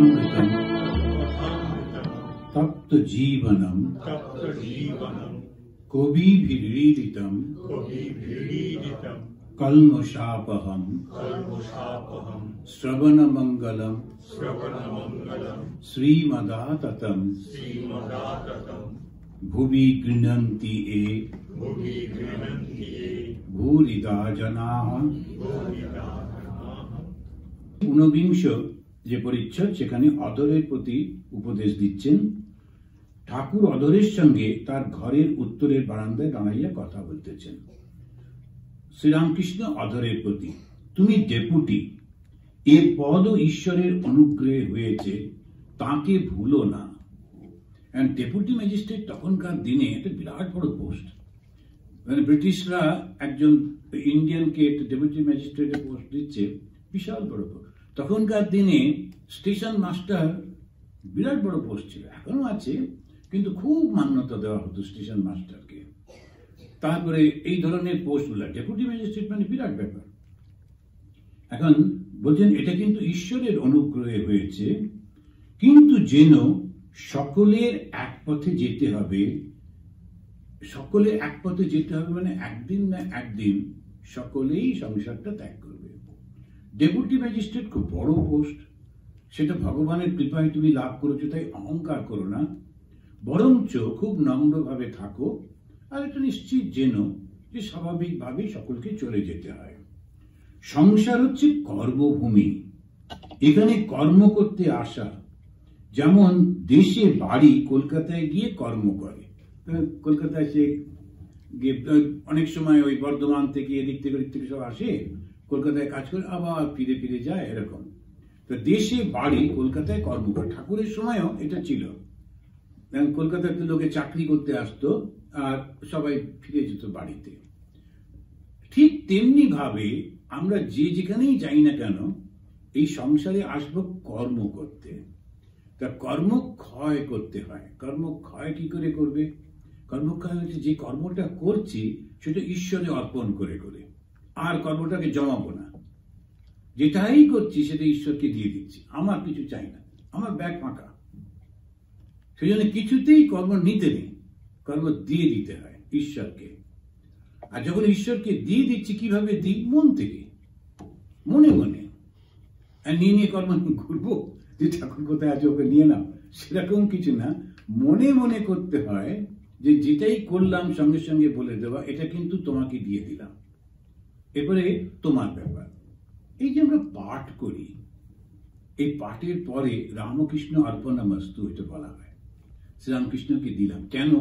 कथामृतं तप्त जीवनं कविभिरीडितं कल्मषापहं श्रवणमंगलं श्रीमदाततं भुवि गृह्णन्ति ये भूरिदा जनाः। ঊনবিংশ যে পরিচ্ছদ সেখানে অধরের প্রতি উপদেশ দিচ্ছেন। ঠাকুর অধরের সঙ্গে তার ঘরের উত্তরের বারান্দায় দাঁড়াইয়া কথা বলতেছেন। শ্রীরামকৃষ্ণ অধরের প্রতি, তুমি ডেপুটি, এ পদ ঈশ্বরের অনুগ্রহে হয়েছে, তাকে ভুলো না। ডেপুটি ম্যাজিস্ট্রেট তখনকার দিনে একটা বিরাট বড় পোস্ট, মানে ব্রিটিশরা একজন ইন্ডিয়ানকে ডেপুটি ম্যাজিস্ট্রেটের পোস্ট দিচ্ছে, বিশাল বড় পোস্ট। তখনকার দিনে স্টেশন মাস্টার বিরাট বড় পোস্ট ছিল, এখনো আছে, কিন্তু খুব মান্যতা দেওয়া হতো স্টেশন মাস্টারকে। তারপরে এই ধরনের পোস্টগুলো, ডেপুটি ম্যাজিস্ট্রেট মানে বিরাট ব্যাপার। এখন বলছেন এটা কিন্তু ঈশ্বরের অনুগ্রহে হয়েছে, কিন্তু যেন সকলের এক পথে যেতে হবে। সকলের এক পথে যেতে হবে মানে একদিন না একদিন সকলেই সংসারটা ত্যাগ করবে। ডেপুটি ম্যাজিস্ট্রেট খুব বড় পোস্ট, সেটা ভগবানের কৃপায় তুমি লাভ করেছো, তাই অহংকার করো না, বরঞ্চ খুব নম্রভাবে থাকো। আর এটা নিশ্চিত যেন যে স্বাভাবিকভাবে সকলকে চলে যেতে হয়। সংসার হচ্ছে কর্মভূমি, এখানে কর্ম করতে আসা। যেমন দেশে বাড়ি, কলকাতায় গিয়ে কর্ম করে, কলকাতায় সে অনেক সময় ওই বর্ধমান থেকে এদিক থেকে সব আসে, কলকাতায় কাজ করে আবার ফিরে ফিরে যায়, এরকম। তো দেশে বাড়ি, কলকাতায় কর্ম করে। ঠাকুরের সময়ও এটা ছিল, কলকাতাতে লোকে চাকরি করতে আসতো আর সবাই ফিরে যেত বাড়িতে। ঠিক তেমনি ভাবে আমরা যে যেখানেই যাই না কেন এই সংসারে আসবো কর্ম করতে। তা কর্ম ক্ষয় করতে হয়। কর্ম ক্ষয় কি করে করবে? কর্মক্ষয় হচ্ছে যে কর্মটা করছি সেটা ঈশ্বরে অর্পণ করে করে, আর কর্মটাকে জমাবো না। যেটাই করছি সেটা ঈশ্বরকে দিয়ে দিচ্ছি, আমার কিছু চাই না, আমার ব্যাগ ফাঁকা। সেই জন্য কিছুতেই কর্ম নিতে নেই, কর্ম দিয়ে দিতে হয় ঈশ্বরকে। আর যখন ঈশ্বরকে দিয়ে দিচ্ছি, কিভাবে দিই? মন থেকে, মনে মনে। আর নিয়ে কর্ম ঘুরবো যে ঠাকুর কোথায় আছে ওকে নিয়ে নাও, সেরকম কিছু না। মনে মনে করতে হয় যে যেটাই করলাম সঙ্গে সঙ্গে বলে দেওয়া, এটা কিন্তু তোমাকে দিয়ে দিলাম, এরপরে তোমার ব্যাপার। এই যে আমরা পাঠ করি, এই পাঠের পরে রামকৃষ্ণ অর্পণমস্তু এটা বলা হয়, শ্রীরামকৃষ্ণকে দিলাম। কেন?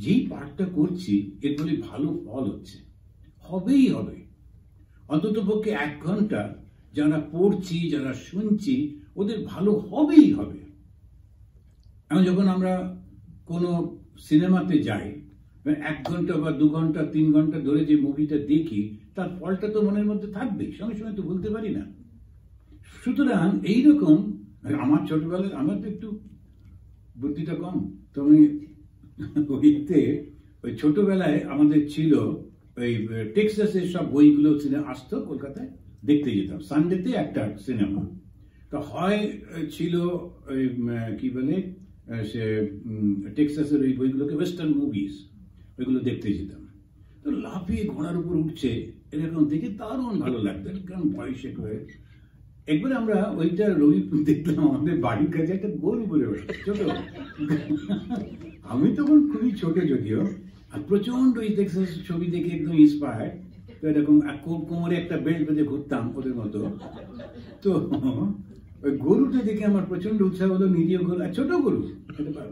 যেই পাঠটা করছি এর ফলে ভালো ফল হচ্ছে, হবেই হবে। অন্তত পক্ষে 1 ঘন্টা যারা পড়ছি, যারা শুনছি, ওদের ভালো হবেই হবে। এখন যখন আমরা কোনো সিনেমাতে যাই, 1 ঘন্টা বা 2 ঘন্টা 3 ঘন্টা ধরে যে মুভিটা দেখি, তার ফলটা তো মনের মধ্যে থাকবে, সঙ্গে সঙ্গে তো বলতে পারি না। সুতরাং এইরকম আমার ছোটবেলায়, আমার তো একটু বুদ্ধিটা কম, তো আমি ওই ছোটবেলায় আমাদের ছিল ওই টেক্সাসের সব বইগুলো আসতো, কলকাতায় দেখতে যেতাম। সানডেতে একটা সিনেমা, তো হয় ছিল ওই কি বলে সে টেক্সাসের ওই বইগুলোকে ওয়েস্টার্ন মুভিজ, ওইগুলো দেখতে যেতাম। তো লাফিয়ে ঘোড়ার উপর উঠছে এরকম দেখে দারুণ ভালো লাগতো, কারণ বয়সে হয়ে। একবার আমরা ওইটা রবিপুর দেখলাম, আমাদের বাড়ির কাছে একটা গরু বলে ছোট, আমি তখন খুবই ছোট যদিও, আর প্রচন্ড ওই টেক্সাস ছবি দেখে একদম ইন্সপায়ার্ড। তো এরকম কোমরে একটা বেল্ট বেঁধে ঘুরতাম ওদের মতো। তো ওই গরুটা দেখে আমার প্রচন্ড উৎসাহ হলো, নিজেও গরু, আর ছোট গরু,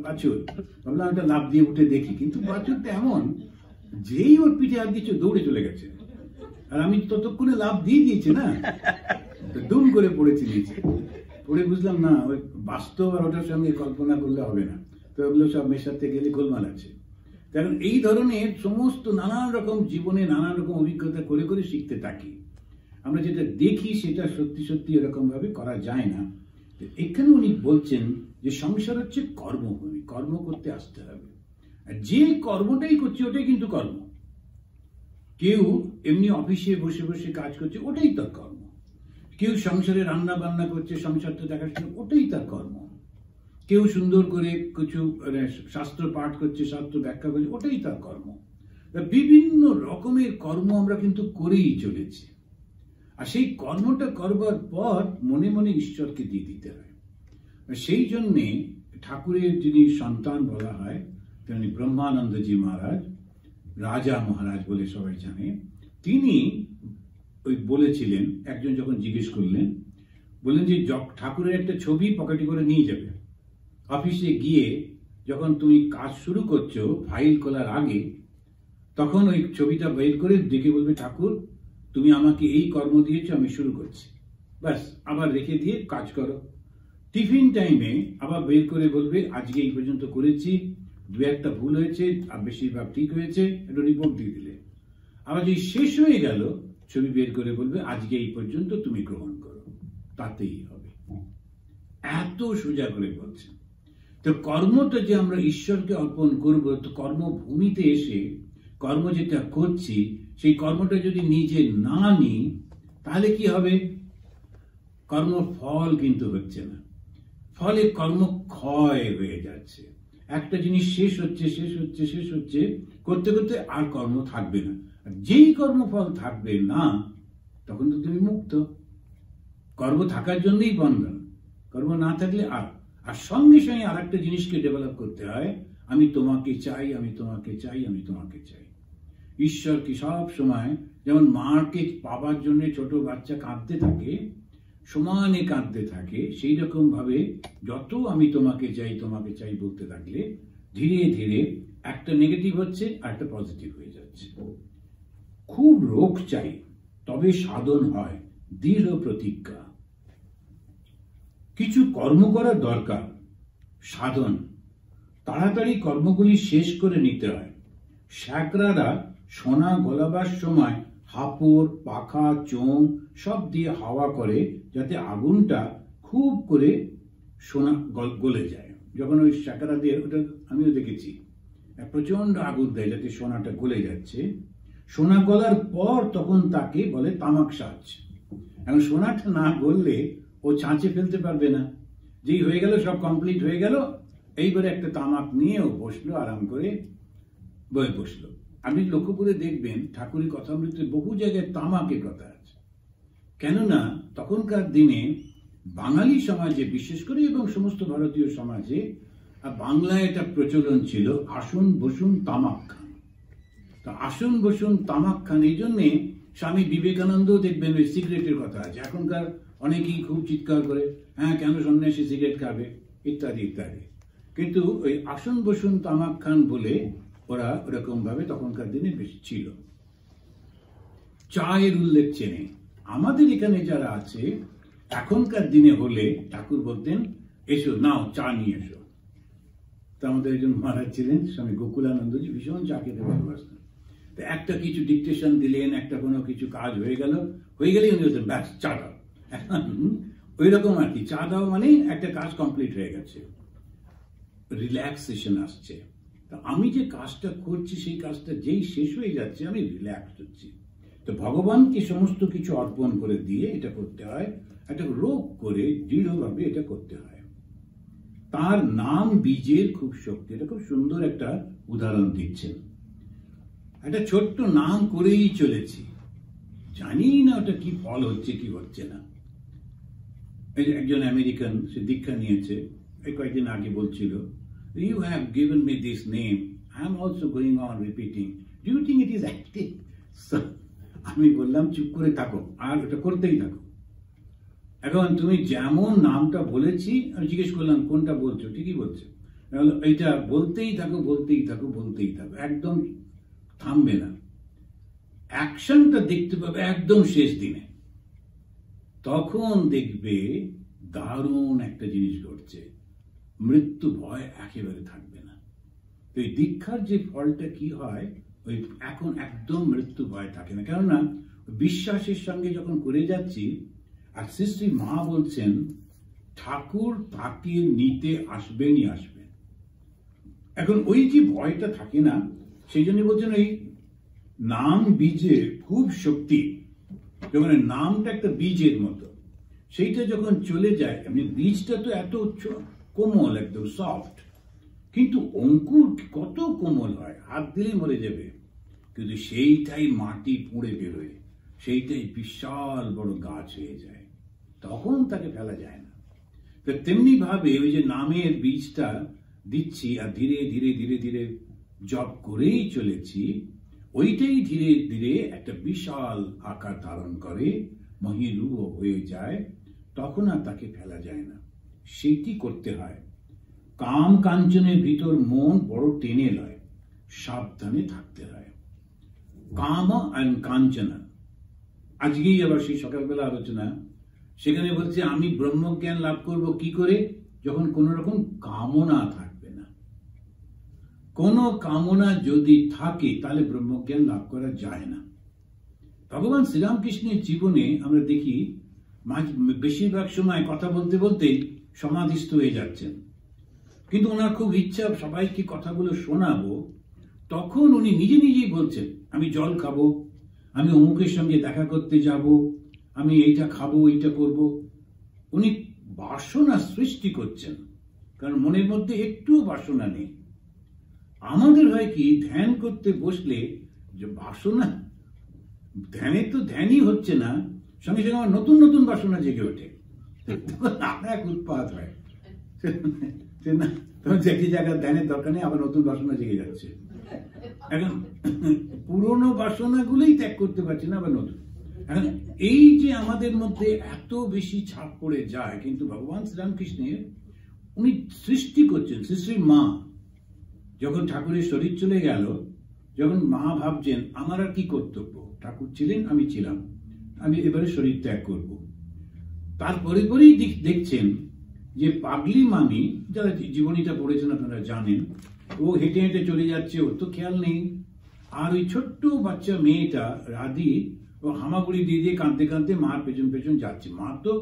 বাছুর। ভাবলাম একটা লাফ দিয়ে উঠে দেখি, কিন্তু বাছুরটা এমন, যেই ওর পিঠে হাত দিচ্ছে দৌড়ে চলে গেছে, আর আমি ততক্ষণে লাফ দিয়ে দিয়েছি না, দুম করে পড়েছি নিচে। পড়ে বুঝলাম না, ওই বাস্তব আর ওটার সঙ্গে কল্পনা করলে হবে না, তো ওগুলো সব মেশাতে গেলে গোলমাল আছে। কারণ এই ধরনের সমস্ত নানান রকম জীবনে নানান রকম অভিজ্ঞতা করে করে শিখতে থাকি। আমরা যেটা দেখি সেটা সত্যি সত্যি এরকম ভাবে করা যায় না। এখানে উনি বলছেন যে সংসার হচ্ছে কর্মভূমি, কর্ম করতে আসতে হবে। আর যে কর্মটাই করছি ওটাই কিন্তু কর্ম। কেউ এমনি অফিসে বসে বসে কাজ করছে, ওটাই তার কর্ম। কেউ সংসারে রান্না বান্না করছে, সংসারটা দেখাশোনা, ওটাই তার কর্ম। কেউ সুন্দর করে কিছু শাস্ত্র পাঠ করছে, শাস্ত্র ব্যাখ্যা করছে, ওটাই তার কর্ম। বিভিন্ন রকমের কর্ম আমরা কিন্তু করেই চলেছি, আর সেই কর্মটা করবার পর মনে মনে ঈশ্বরকে দিয়ে দিতে হয়। সেই জন্যে ঠাকুরের যিনি সন্তান বলা হয়, তিনি ব্রহ্মানন্দজি মহারাজ, রাজা মহারাজ বলে সবাই জানে। তিনি ওই বলেছিলেন, একজন যখন জিজ্ঞেস করলেন, বললেন যে ঠাকুরের একটা ছবি পকেটে করে নিয়ে যাবে, অফিসে গিয়ে যখন তুমি কাজ শুরু করছো ফাইল খোলার আগে, তখন ওই ছবিটা বের করে দেখে বলবে, ঠাকুর তুমি আমাকে এই কর্ম দিয়েছো, আমি শুরু করছি, ব্যাস আবার রেখে দিয়ে কাজ করো। টিফিন টাইমে আবার বের করে বলবে, আজকে এই পর্যন্ত করেছি, দু একটা ভুল হয়েছে আর বেশিরভাগ ঠিক হয়েছে, একটু রিপোর্ট দিয়ে দিলে। আবার যদি শেষ হয়ে গেল, ছবি বের করে বলবে, আজকে এই পর্যন্ত তুমি গ্রহণ করো, তাতেই হবে। এত সোজা করে বলছে। তো কর্মটা যে আমরা ঈশ্বরকে অর্পণ করবো, তো কর্মভূমিতে এসে কর্ম যেটা করছি, সেই কর্মটা যদি নিজে না নিই, তাহলে কি হবে? কর্মফল কিন্তু হচ্ছে না, ফলে কর্ম ক্ষয় হয়ে যাচ্ছে। একটা জিনিস শেষ হচ্ছে, শেষ হচ্ছে, শেষ হচ্ছে, করতে করতে আর কর্ম থাকবে না। যেই কর্মফল থাকবে না, তখন তো তুমি মুক্ত। কর্ম থাকার জন্যই বন্ধন, কর্ম না থাকলে আর সঙ্গে সঙ্গে আর একটা জিনিসকে ডেভেলপ করতে হয়, আমি তোমাকে চাই, আমি তোমাকে চাই, আমি তোমাকে চাই। ঈশ্বর কি সব সময়, যেমন মাকে পাবার জন্য ছোট বাচ্চা কাঁদতে থাকে, সমানে কাঁদতে থাকে, সেই রকম ভাবে যত আমি তোমাকে চাই, তোমাকে চাই বলতে থাকলে ধীরে ধীরে একটা নেগেটিভ হচ্ছে আর একটা পজিটিভ হয়ে যাচ্ছে। খুব রোগ চাই, তবে সাধন হয় দৃঢ় প্রতিজ্ঞা। কিছু কর্ম করার দরকার, সাধন। তাড়াতাড়ি কর্মগুলি শেষ করে নিতে হয়। শ্যাকরারা সোনা গলাবার সময় হাপড়, পাখা, চোং সব দিয়ে হাওয়া করে, যাতে আগুনটা খুব করে সোনা গলে যায়। যখন ওই শ্যাকরা দিয়ে, ওটা আমিও দেখেছি, প্রচন্ড আগুন দেয় যাতে সোনাটা গলে যাচ্ছে। সোনা গলার পর তখন তাকে বলে তামাক সাজ। এখন সোনাটা না গললে ও ছাঁচে ফেলতে পারবে না। যেই হয়ে গেল, সব কমপ্লিট হয়ে গেল, এইবারে একটা তামাক নিয়ে ও বসলো, আরাম করে বয়ে বসলো। আপনি লক্ষ্য করে দেখবেন ঠাকুরের কথামৃতে বহু জায়গায় তামাকের কথা আছে। কেননা তখনকার দিনে বাঙালি সমাজে বিশেষ করে, এবং সমস্ত ভারতীয় সমাজে, বাংলায় এটা প্রচলন ছিল, আসুন বসুন তামাক খান। তো আসুন বসুন তামাক খান, এই জন্যে স্বামী বিবেকানন্দ দেখবেন ওই সিগারেটের কথা আছে। এখনকার অনেকেই খুব চিৎকার করে, হ্যাঁ কেন সন্ন্যাসী সিগারেট খাবে, ইত্যাদি ইত্যাদি। কিন্তু ওই আসুন বসুন তামাক খান বলে ওরা ওরকম ভাবে তখনকার দিনে বেশি ছিল। চায়ের উল্লেখ চেনে আমাদের এখানে যারা আছে, এখনকার দিনে হলে ঠাকুর বলতেন, এসো নাও চা নিয়ে এসো। তো আমাদের একজন মহারাজ ছিলেন স্বামী গোকুলানন্দজি, ভীষণ চা খেতে ভালোবাসতেন। তো একটা কিছু ডিকটেশন দিলেন, একটা কোনো কিছু কাজ হয়ে গেলেই উনি বলতেন, ব্যাস চা দাও। ওই রকম আর কি, চা দাও মানে একটা কাজ কমপ্লিট হয়ে গেছে, রিল্যাক্সেশন আসছে। আমি যে কাজটা করছি, সেই কাজটা যেই শেষ হয়ে যাচ্ছে, আমি রিল্যাক্স হচ্ছি। তো ভগবানকে সমস্ত কিছু অর্পণ করে দিয়ে এটা করতে হয়, একটা রোগ করে দৃঢ়ভাবে এটা করতে হয়। তার নাম বীজের খুব শক্তি। এটা খুব সুন্দর একটা উদাহরণ দিচ্ছেন। একটা ছোট্ট নাম করেই চলেছি, জানি না ওটা কি ফল হচ্ছে কি হচ্ছে না। একজন আমেরিকান, সে দীক্ষা নিয়েছে, এই কয়েকদিন আগে বলছিল, you have given me this name, I am also going on repeating, do you think it is active? So আমি বললাম, চুপ করে থাকো আর ওটা করতেই থাকো। এখন তুমি যেমন নামটা বলেছি, আমি জিজ্ঞেস করলাম কোনটা বলছো, ঠিকই বলছো, এইটা বলতেই থাকো, বলতেই থাকো, বলতেই থাকো, একদম থামবে না। অ্যাকশনটা দেখতে পাবে একদম শেষ দিনে, তখন দেখবে দারুণ একটা জিনিস ঘটছে, মৃত্যু ভয় একেবারে থাকবে না। তো এই দীক্ষার যে ফলটা কি হয়, ওই এখন একদম মৃত্যু ভয় থাকে না। কেননা বিশ্বাসের সঙ্গে যখন করে যাচ্ছি, আর শ্রী মা বলছেন ঠাকুর তাকে নিতে আসবেনই আসবেন। এখন ওই যে ভয়টা থাকে না, সেই জন্য বলছেন ওই নাম বীজের খুব শক্তি। যেমন নামটা একটা বীজের মতো, সেইটা যখন চলে যায়, এমনি বীজটা তো এত কোমল, একদম সফট, কিন্তু অঙ্কুর কত কোমল হয়, হাত দিলেই মরে যাবে, কিন্তু সেইটাই মাটি পুড়ে বেরোয়, সেইটাই বিশাল বড় গাছ হয়ে যায়, তখন তাকে ফেলা যায় না। তো তেমনি ভাবে ওই যে নামের বীজটা দিচ্ছি আর ধীরে ধীরে ধীরে ধীরে জপ করেই চলেছি, ওইটাই ধীরে ধীরে একটা বিশাল আকার ধারণ করে, মহিরূহ হয়ে যায়, তখন আর তাকে ফেলা যায় না। সেইটি করতে হয়। কাম কাঞ্চনের ভিতর মন বড় টেনে লয়, সাবধানে থাকতে হয়। কাম আর কাঞ্চনা, আজকেই আবার সেই সকালবেলা আলোচনা, সেখানে বলছে আমি ব্রহ্মজ্ঞান লাভ করব কি করে, যখন কোন রকম কামনা থাকবে না। কোন কামনা যদি থাকে তাহলে ব্রহ্মজ্ঞান লাভ করা যায় না। ভগবান শ্রীরামকৃষ্ণের জীবনে আমরা দেখি বেশিরভাগ সময় কথা বলতে বলতে সমাধিস্থ হয়ে যাচ্ছেন, কিন্তু ওনার খুব ইচ্ছা সবাইকে কথাগুলো শোনাবো, তখন উনি নিজে নিজেই বলছেন আমি জল খাবো, আমি অমুকের সঙ্গে দেখা করতে যাব, আমি এইটা খাবো, এইটা করব। উনি বাসনা সৃষ্টি করছেন, কারণ মনের মধ্যে একটু বাসনা নেই। আমাদের হয় কি, ধ্যান করতে বসলে যে বাসনা, ধ্যানের তো ধ্যানই হচ্ছে না, সঙ্গে সঙ্গে আমার নতুন নতুন বাসনা জেগে ওঠে, এক উৎপাত হয়। তখন যে জায়গায় ধ্যানের দরকার নেই, আবার নতুন বাসনা জেগে যাচ্ছে। এখন পুরনো বাসনাগুলোই ত্যাগ করতে পারছি না, আবার নতুন। এখন এই যে আমাদের মধ্যে এত বেশি ছাপ পড়ে যায়, কিন্তু ভগবান শ্রীরামকৃষ্ণের উনি সৃষ্টি করছেন। শ্রীশ্রী মা যখন ঠাকুরের শরীর চলে গেল, যখন মা ভাবছেন আমার আর কি কর্তব্য, ঠাকুর ছিলেন, আমি ছিলাম, আমি এবারে শরীর ত্যাগ করব। তারপরে পরেই দেখছেন যে পাগলি মামি, যারা জীবনীটা পড়েছেন আপনারা জানেন, ও হেঁটে হেঁটে চলে যাচ্ছে, ওর তো খেয়াল নেই। আর ওই ছোট্ট বাচ্চা মেয়েটা রাধি, ও হামাগুড়ি দিয়ে দিয়ে কাঁদতে কাঁদতে মার পেছন পেছন যাচ্ছে। মা তো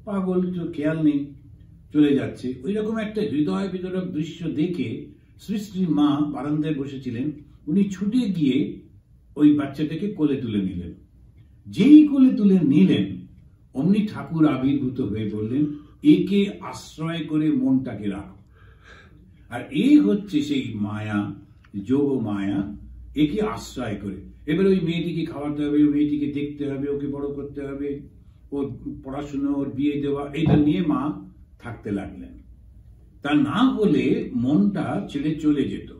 পাগল, তো খেয়াল নেই, চলে যাচ্ছে। ওই রকম একটা হৃদয় বিদারক দৃশ্য দেখে শ্রী শ্রী মা বারান্দায় বসেছিলেন, উনি ছুটে গিয়ে ওই বাচ্চাটাকে কোলে তুলে নিলেন। যেই কোলে তুলে নিলেন, অমনি ঠাকুর আবির্ভূত হয়ে বললেন একে আশ্রয় করে মনটাকে রাখো। আর এই হচ্ছে সেই মায়া, যোগ মায়া, একে আশ্রয় করে। এবার ওই মেয়েটিকে খাওয়াতে হবে, ওই মেয়েটিকে দেখতে হবে, ওকে বড় করতে হবে, ওর পড়াশুনো, ওর বিয়ে দেওয়া, এটা নিয়ে মা থাকতে লাগলেন। তা না হলে মনটা ছেড়ে চলে যেত,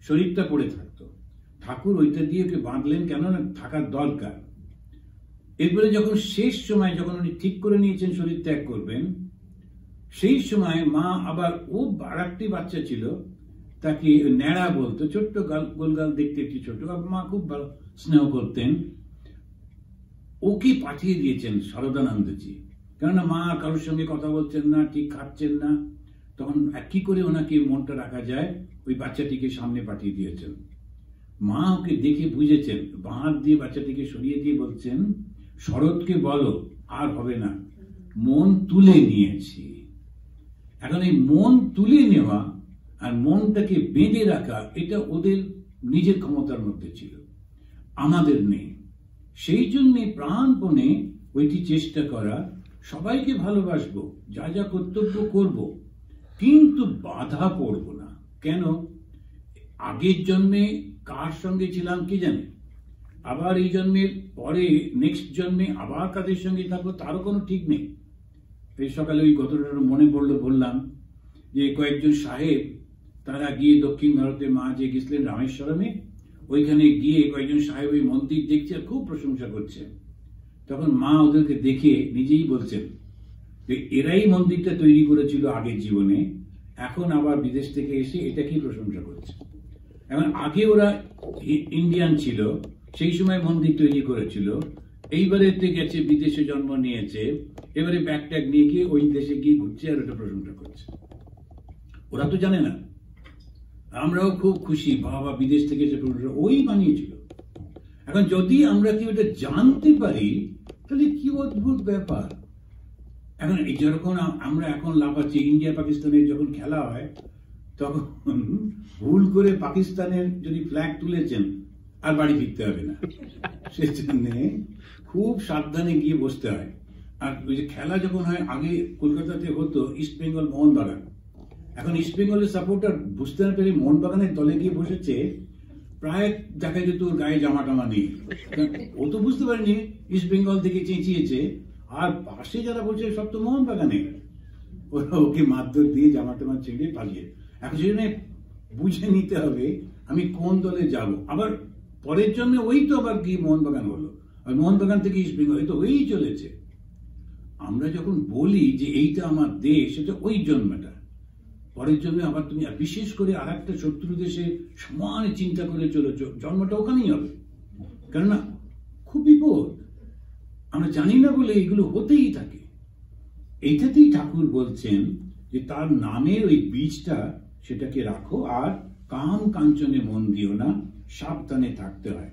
শরীরটা পড়ে থাকতো। ঠাকুর ওইটা দিয়ে ওকে বাঁধলেন, কেননা থাকার দরকার। এরপরে যখন শেষ সময়, যখন উনি ঠিক করে নিয়েছেন শরীর ত্যাগ করবেন, সেই সময় মা আবার, ও আর একটি বাচ্চা ছিল, তাকে ন্যাড়া বলতো, ছোট্ট গোলগাল দেখতে, একটি ছোট, মা খুব ভালো স্নেহ করতেন, ওকে পাঠিয়ে দিয়েছেন শারদানন্দজি। কেননা মা কারোর সঙ্গে কথা বলছেন না, ঠিক খাচ্ছেন না, তখন কি করে ওনাকে মনটা রাখা যায়, ওই বাচ্চাটিকে সামনে পাঠিয়ে দিয়েছেন। মা ওকে দেখে বুঝেছেন, বাঁ হাত দিয়ে বাচ্চাটিকে সরিয়ে দিয়ে বলছেন শরৎকে বলো আর হবে না, মন তুলে নিয়েছি। এখন এই মন তুলে নেওয়া আর মনটাকে বেঁধে রাখা, এটা ওদের নিজের ক্ষমতার মধ্যে ছিল, আমাদের নেই। সেই জন্যে প্রাণপণে ওইটি চেষ্টা করা, সবাইকে ভালোবাসবো, যা যা কর্তব্য করব, কিন্তু বাধা পড়ব না। কেন? আগের জন্মে কার সঙ্গে ছিলাম কে জানে, আবার এই জন্মের পরে নেক্সট জন্মে আবার কাদের সঙ্গে থাকবো তারও কোনো ঠিক নেই। এই সকালে ওই ঘটনাটা মনে পড়লো, বললাম যে কয়েকজন সাহেব তারা গিয়ে দক্ষিণ ভারতে, মা যে গেছিলেন রামেশ্বরমে, ওইখানে গিয়ে কয়েকজন সাহেব ওই মন্দির দেখছে আর খুব প্রশংসা করছে। তখন মা ওদেরকে দেখে নিজেই বলছেন যে এরাই মন্দিরটা তৈরি করেছিল আগের জীবনে, এখন আবার বিদেশ থেকে এসে এটাকেই প্রশংসা করছে। এখন আগে ওরা ইন্ডিয়ান ছিল, সেই সময় মন্দির তৈরি করেছিল, এইবারে গেছে বিদেশে জন্ম নিয়েছে, এবারে ব্যাগ ট্যাগ নিয়ে গিয়ে ওই দেশে গিয়ে ঘুরছে আর ওটা প্রশংসা করছে। ওরা তো জানে না, আমরাও খুব খুশি, বাবা বিদেশ থেকে এসে প্রশংসা, ওই বানিয়েছিল। এখন যদি আমরা কি ওটা জানতে পারি, তাহলে কি অদ্ভুত ব্যাপার। এখন যখন আমরা এখন লাফাচ্ছি, ইন্ডিয়া পাকিস্তানের যখন খেলা হয়, তখন ভুল করে পাকিস্তানের যদি ফ্ল্যাগ তুলেছেন আর বাড়ি ফিরতে হবে না, সেজন্য খুব সাবধানে গিয়ে বসতে হয়। আর ওই যে খেলা যখন হয়, আগে কলকাতাতে হতো ইস্ট বেঙ্গল মোহনবাগান, এখন ইস্ট বেঙ্গলের সাপোর্টার বুঝতে না পেরে মোহনবাগানের দলে গিয়ে বসেছে, প্রায় দেখা যেত ওর গায়ে জামা টামা নেই। ও তো বুঝতে পারেনি ইস্ট বেঙ্গল থেকে চেঁচিয়েছে, আর পাশে যারা বলছে সব তো মোহনবাগানে, ওরা ওকে মারধর দিয়ে জামা টামা ছেড়ে পালিয়ে। এখন সেজন্য বুঝে নিতে হবে আমি কোন দলে যাব। আবার পরের জন্য ওই তো আবার কি মোহনবাগান হলো, আর মোহনবাগান থেকে ইস্ট বেঙ্গল, এই তো হয়েই চলেছে। আমরা যখন বলি যে এইটা আমার দেশ, সেটা ওই জন্মটা, পরের জন্য আবার তুমি বিশেষ করে আর একটা শত্রু দেশে সমান চিন্তা করে চলেছ, জন্মটা ওখানেই হবে। কেননা খুব বিপদ, আমরা জানি না বলে এগুলো হতেই থাকে। এইটাতেই ঠাকুর বলছেন যে তার নামের ওই বীজটা সেটাকে রাখো, আর কাম কাঞ্চনে মন দিও না, সাবধানে থাকতে হয়।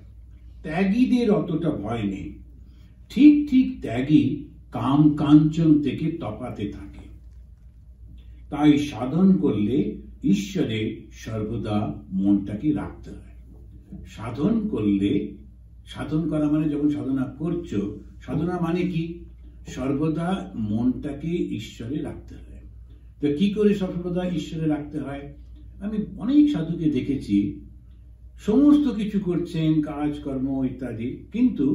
ত্যাগীদের অতটা ভয় নেই, ঠিক ঠিক ত্যাগী কাম কাঞ্চন থেকে তফাতে থাকে। তাই সাধন করলে ঈশ্বরে সর্বদা মনটাকে রাখতে হয়। সাধন করলে, সাধন করা মানে যখন সাধনা করছো, সাধনা মানে কি, সর্বদা মনটাকে ঈশ্বরে রাখতে হয়। তো কি করে সর্বদা ঈশ্বরে রাখতে হয়? আমি অনেক সাধুকে দেখেছি সমস্ত কিছু করছেন, কাজকর্ম ইত্যাদি, কিন্তু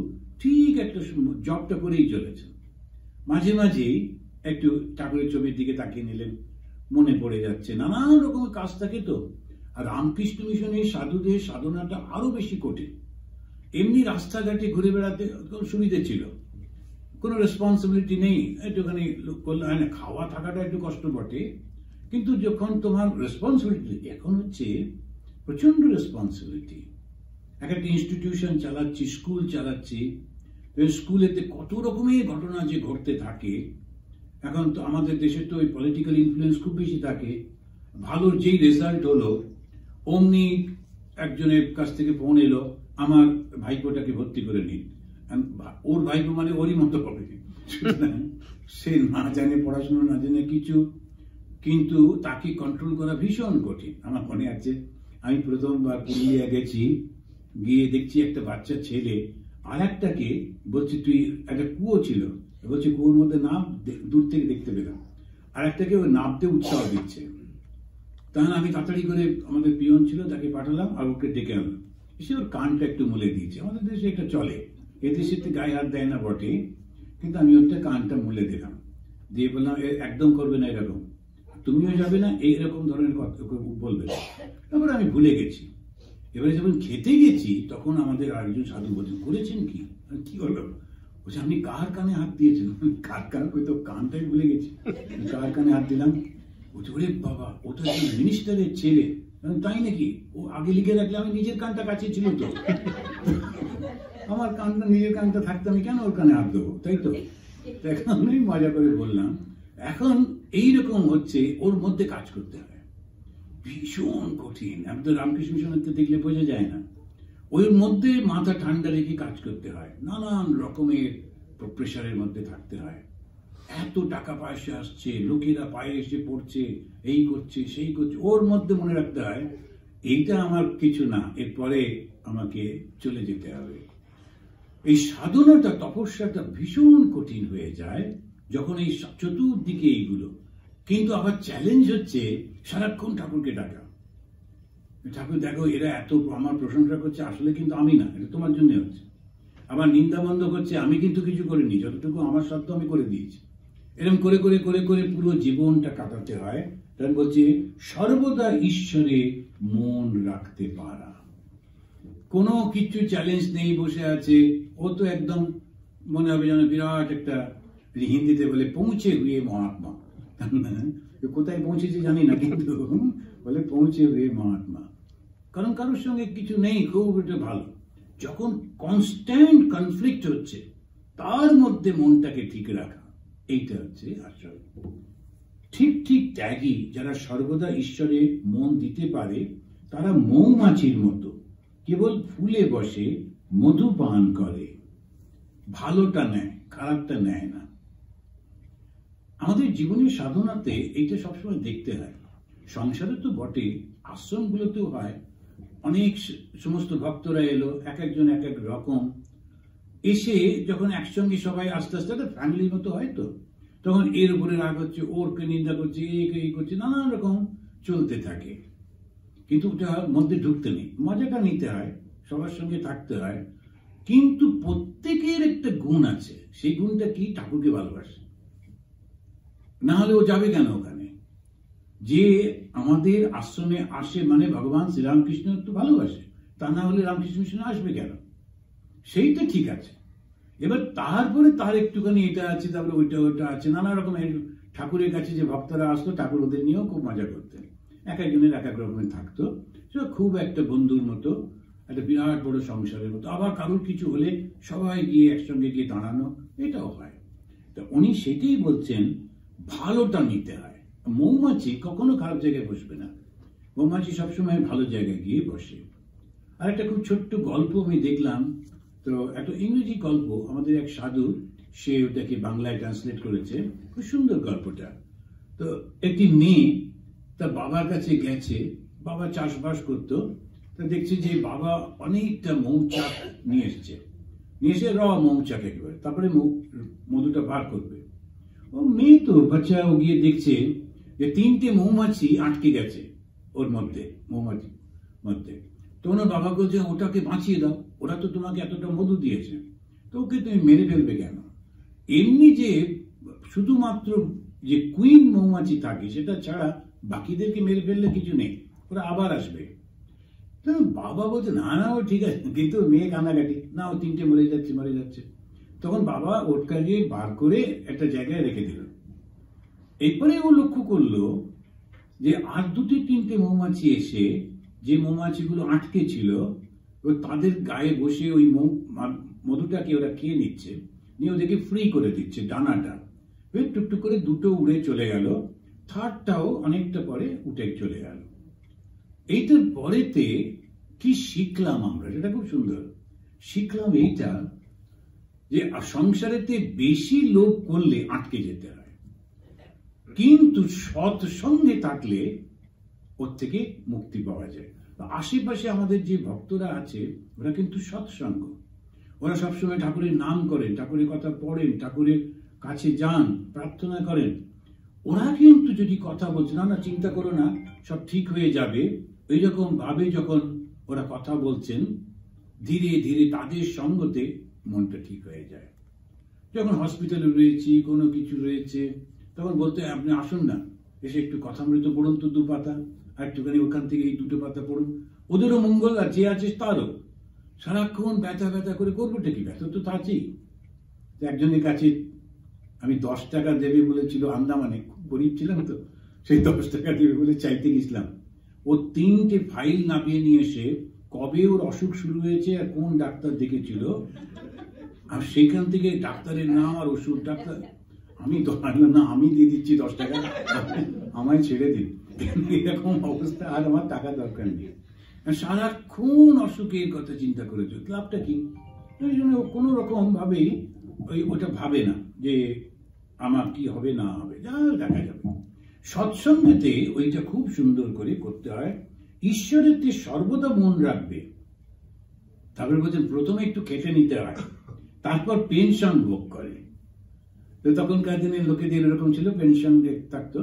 ঠিক একটা জবটা করেই চলেছেন। মাঝে মাঝেই একটু ঠাকুরের ছবির দিকে তাকিয়ে নিলেন, মনে পড়ে যাচ্ছে, নানান রকমের কাজ থাকে তো। আর রামকৃষ্ণ মিশনের সাধুদের সাধনাটা আরো বেশি কঠিন। এমনি রাস্তাঘাটে ঘুরে বেড়াতে সুবিধে ছিল, কোনো রেসপন্সিবিলিটি নেই, একটুখানি করলে হয় না, খাওয়া থাকাটা একটু কষ্ট বটে, কিন্তু যখন তোমার রেসপন্সিবিলিটি, এখন হচ্ছে প্রচন্ড রেসপন্সিবিলিটি। একটা ইনস্টিটিউশন চালাচ্ছি, স্কুল চালাচ্ছি, স্কুলেতে কত রকমের ঘটনা যে ঘটতে থাকে। এখন তো আমাদের দেশে তো ওই পলিটিক্যাল ইনফ্লুয়েন্স খুব বেশি থাকে। ভালোর যেই রেজাল্ট হলো, অমনি একজনের কাছ থেকে ফোন এলো, আমার ভাইপোটাকে ভর্তি করে নিন। ওর ভাইপো মানে ওরই মতো হবে, সে না জানে পড়াশোনা, না জানে কিছু, কিন্তু তাকে কন্ট্রোল করা ভীষণ কঠিন। আমার মনে আছে, আমি প্রথমবার পুরুলিয়া গেছি, গিয়ে দেখছি একটা বাচ্চা ছেলে আর একটাকে বলছে, তুই একটা কুয়ো ছিল, বলছে কুয়োর মধ্যে নাম, দূর থেকে দেখতে পেলাম, আর একটাকে ওই নামতে উৎসাহ দিচ্ছে। তাহলে আমি তাড়াতাড়ি করে, আমাদের পিয়ন ছিল, তাকে পাঠালাম, আর ওকে ডেকে আনলাম, এসে ওর কানটা একটু মুলে দিয়েছে। আমাদের দেশে এটা চলে, এদেশে গায়ে হাত দেয় না বটে, কিন্তু আমি ওটা কানটা মুলে দিলাম, দিয়ে বললাম একদম করবে না এরকম, তুমিও যাবে না এইরকম ধরনের কথা বলবে। তারপরে আমি ভুলে গেছি। এবারে যখন খেতে গেছি, তখন আমাদের আরেকজন সাধু বলছেন, করেছেন কি, কি হলো? বলছে, আপনি কার কানে হাত দিয়েছেন? কার কান, তো কানটাই ভুলে গেছি, কার কানে হাত দিলাম? বলছে, ওরে বাবা, ও তো একজন মিনিস্টারের ছেলে। তাই নাকি? ও আগে লিখে রাখলে, আমি নিজের কানটা কাছে ছিল তো, আমার কানটা, নিজের কানটা থাকতে আমি কেন ওর কানে হাত দেবো, তাই তো? এখন আমি মজা করে বললাম, এখন এইরকম হচ্ছে, ওর মধ্যে কাজ করতে হয়, ভীষণ কঠিন। আমি তো রামকৃষ্ণ মিশনকে দেখলে বোঝা যায় না, ওর মধ্যে মাথা ঠান্ডা রেখে কাজ করতে হয়, নানান রকমের প্রেশারের মধ্যে থাকতে হয়। এত টাকা পয়সা আসছে, লোকেরা পায়ে এসে পড়ছে, এই করছে সেই করছে, ওর মধ্যে মনে রাখতে হয় এইটা আমার কিছু না, এরপরে আমাকে চলে যেতে হবে। এই সাধনাটা, তপস্যাটা ভীষণ কঠিন হয়ে যায় যখন এই চতুর্দিকে এইগুলো। কিন্তু আবার চ্যালেঞ্জ হচ্ছে সারাক্ষণ ঠাকুরকে ডাকা, ঠাকুর দেখো এরা এত আমার প্রশংসা করছে, আসলে কিন্তু আমি না, এটা তোমার জন্য হচ্ছে। আবার নিন্দা বন্ধ করছে, আমি কিন্তু কিছু করিনি, যতটুকু আমার সাধ্য আমি করে দিয়েছি। এরকম করে করে করে করে পুরো জীবনটা কাটাতে হয়। তাই বলছে সর্বদা ঈশ্বরে মন রাখতে পারা। কোনো কিছু চ্যালেঞ্জ নেই, বসে আছে, ও তো একদম মনে হবে যেন বিরাট একটা, হিন্দিতে বলে পৌঁছে হুয়ে মহাত্মা। কোথায় পৌঁছেছে জানি না, কিন্তু বলে পৌঁছে হুয়ে মহাত্মা। কারণ কারোর সঙ্গে কিছু নেই, খুব এটা ভালো। যখন কনস্ট্যান্ট কনফ্লিক্ট হচ্ছে, তার মধ্যে মনটাকে ঠিক রাখা, এইটা হচ্ছে আসল। ঠিক ঠিক ত্যাগী যারা সর্বদা ঈশ্বরে মন দিতে পারে, তারা মৌমাছির মতো কেবল ফুলে বসে মধু পান করে, ভালোটা নেয়, খারাপটা নেয় না। আমাদের জীবনের সাধনাতে এইটা সবসময় দেখতে হয়। সংসারে তো বটে, আশ্রমগুলোতেও হয়। অনেক সমস্ত ভক্তরা এলো, এক একজন এক এক রকম, এসে যখন একসঙ্গে সবাই আস্তে আস্তে একটা ফ্যামিলির মতো হয়, তো তখন এর উপরে রাগ হচ্ছে, ওরকে নিন্দা করছে, এই করছে, নানান রকম চলতে থাকে। কিন্তু ওটা মধ্যে ঢুকতে নেই, মজাটা নিতে হয়, সবার সঙ্গে থাকতে হয়। কিন্তু প্রত্যেকের একটা গুণ আছে, সেই গুণটা কি? ঠাকুরকে ভালোবাসে, না হলে ও যাবে কেন ওখানে? যে আমাদের আশ্রমে আসে মানে ভগবান শ্রীরামকৃষ্ণ একটু ভালোবাসে, তা না হলে রামকৃষ্ণ মিশনে আসবে কেন? সেইটা ঠিক আছে। এবার তারপরে তার একটুখানি এটা আছে, তারপরে ওইটা আছে, নানা রকমের ঠাকুরের কাছে যে ভক্তরা আসতো, ঠাকুর ওদের নিয়েও খুব মজা করতেন, এক একজনের এক এক রকমের থাকতো, সেটা খুব একটা বন্ধুর মতো, একটা বিরাট বড় সংসারের মতো। আবার কারোর কিছু হলে সবাই গিয়ে একসঙ্গে গিয়ে দাঁড়ানো, এটাও হয়। তা উনি সেটাই বলছেন, ভালোটা নিতে হয়। মৌমাছি কখনো খারাপ জায়গায় বসবে না, মৌমাছি সবসময় ভালো জায়গায় গিয়ে বসে। আর একটা খুব ছোট্ট গল্প আমি দেখলাম, তো একটা ইংরেজি গল্প, আমাদের এক সাধু, সে ওটাকে বাংলায় ট্রান্সলেট করেছে, খুব সুন্দর গল্পটা। তো একটি মেয়ে তার বাবার কাছে গেছে, বাবা চাষবাস করতো, তা দেখছে যে বাবা অনেকটা মৌচাক নিয়ে এসে র মৌচাক একেবারে, তারপরে মধুটা বার করবে। ও মেয়ে তো বাচ্চা, ও গিয়ে দেখছে যে 3টে মৌমাছি আটকে গেছে ওর মধ্যে, মৌমাছি মধ্যে। তো ওনার বাবা বলছে, ওটাকে বাঁচিয়ে দাও, ওরা তো তোমাকে এতটা মধু দিয়েছে, তো ওকে তুমি মেরে ফেলবে কেন? এমনি যে শুধুমাত্র যে কুইন মৌমাছি থাকে সেটা ছাড়া বাকিদেরকে মেরে ফেললে কিছু নেই, ওরা আবার আসবে। তো বাবা বলছে, না না ও ঠিক আছে, কিন্তু মেয়ে কান্নাকাটি, না ও 3টে মরে যাচ্ছে। তখন বাবা ওটকাকে বার করে একটা জায়গায় রেখে দিল। এরপরে ও লক্ষ্য করলো যে আর 2-3টে মৌমাছি এসে, যে মৌমাছিগুলো আটকে ছিল, তাদের গায়ে বসে ওই মধুটাকে ওরা খেয়ে নিচ্ছে, নিয়ে ওদেরকে ফ্রি করে দিচ্ছে ডানাটা। টুকটুক করে 2টো উড়ে চলে গেল, 3র্ডটাও অনেকটা পরে উঠে চলে গেল। এইটার পরেতে কি শিখলাম আমরা, সেটা খুব সুন্দর শিখলাম। এইটা যে সংসারেতে বেশি লোভ করলে আটকে যেতে হয়, কিন্তু সৎসঙ্গে থাকলে ওর থেকে মুক্তি পাওয়া যায়। আশেপাশে আমাদের যে ভক্তরা আছে, ওরা কিন্তু সৎসঙ্গ, ওরা সবসময় ঠাকুরের নাম করেন, ঠাকুরের কথা পড়েন, ঠাকুরের কাছে যান, প্রার্থনা করেন। ওরা কিন্তু যদি কথা বলছে, না না চিন্তা করো না, সব ঠিক হয়ে যাবে, এইরকম ভাবে যখন ওরা কথা বলছেন, ধীরে ধীরে তাদের সঙ্গতে মনটা ঠিক হয়ে যায়। যখন হসপিটালে রয়েছি, কোনো কিছু রয়েছে, তখন বলতে আপনি আসুন না, এসে একটু কথামৃত পড়ুন তো 2 পাতা, আর একটুখানি ওখান থেকে এই 2টো পাতা পড়ুন, ওদেরও মঙ্গল, আর যে আছে তারও। সারাক্ষণ ব্যথা করে করবোটা কি? ব্যথা তো আছেই। একজনের কাছে আমি 10 টাকা দেবে বলেছিল, আন্দামানে, খুব গরিব ছিলাম তো, সেই 10 টাকা দেবে বলে চাইতে গেছিলাম। ও 3টে ফাইল নামিয়ে নিয়ে এসে, কবে ওর অসুখ শুরু হয়েছে আর কোন ডাক্তার দেখেছিল, আর সেখান থেকে ডাক্তারের নাম আর ওষুধ, ডাক্তার। আমি না, আমি দিয়ে দিচ্ছি 10 টাকা, আমায় ছেড়ে দিন, এরকম অবস্থা, আর আমার টাকা দরকার নেই। সারাক্ষণ অসুখের কথা চিন্তা করেছ, লাভটা কি? এই জন্য কোনো রকম ভাবেই ওটা ভাবে না যে আমার কি হবে না হবে, যা দেখা যাবে। সৎসঙ্গেতে ওইটা খুব সুন্দর করে করতে হয়, ঈশ্বরেতে সর্বদা মন রাখবে। তারপরে বলছেন প্রথমে একটু খেটে নিতে হয়, তারপর পেনশন ভোগ করে। তো তখনকার দিনে লোকেদের এরকম ছিল, পেনশন থাকতো,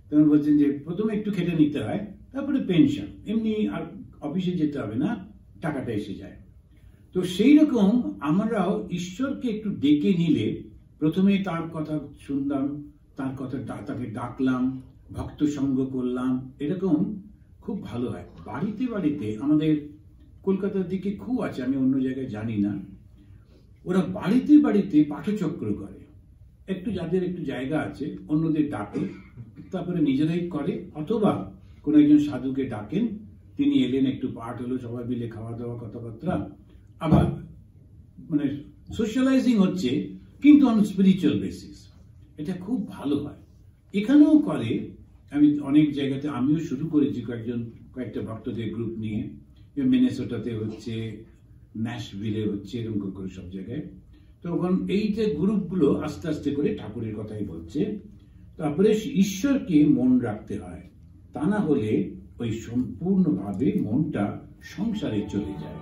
তখন বলছেন যে প্রথমে একটু খেটে নিতে হয়, তারপরে পেনশন, এমনি আর অফিসে যেতে হবে না, টাকাটা এসে যায়। তো সেই রকম আমরাও ঈশ্বরকে একটু ডেকে নিলে, প্রথমে তার কথা শুনলাম, তার কথা তাকে ডাকলাম, ভক্ত সঙ্গ করলাম, এরকম খুব ভালো হয়। বাড়িতে বাড়িতে আমাদের কলকাতার দিকে খুব আছে, আমি অন্য জায়গায় জানি না, ওরা বাড়িতে বাড়িতে পাঠচক্র করে। একটু যাদের একটু জায়গা আছে, অন্যদের ডাকে, তারপরে নিজেরাই করে, অথবা কোন একজন সাধুকে ডাকেন, তিনি এলেন, একটু পাঠ হলো, সবাই মিলে খাওয়া দাওয়া, কথাবার্তা, আবার মানে সোশ্যালাইজিং হচ্ছে, কিন্তু অন স্পিরিচুয়াল বেসিস। এটা খুব ভালো হয়, এখানেও করে। আমি অনেক জায়গাতে আমিও শুরু করেছি কয়েকটা ভক্তদের গ্রুপ নিয়ে, মিনেসোটাতে হচ্ছে, ন্যাশভিলে হচ্ছে, এরকম করে সব জায়গায়। তখন এই যে গ্রুপগুলো আস্তে আস্তে করে ঠাকুরের কথাই বলছে। তারপরে ঈশ্বরকে মন রাখতে হয়, তা না হলে ওই সম্পূর্ণভাবে মনটা সংসারে চলে যায়।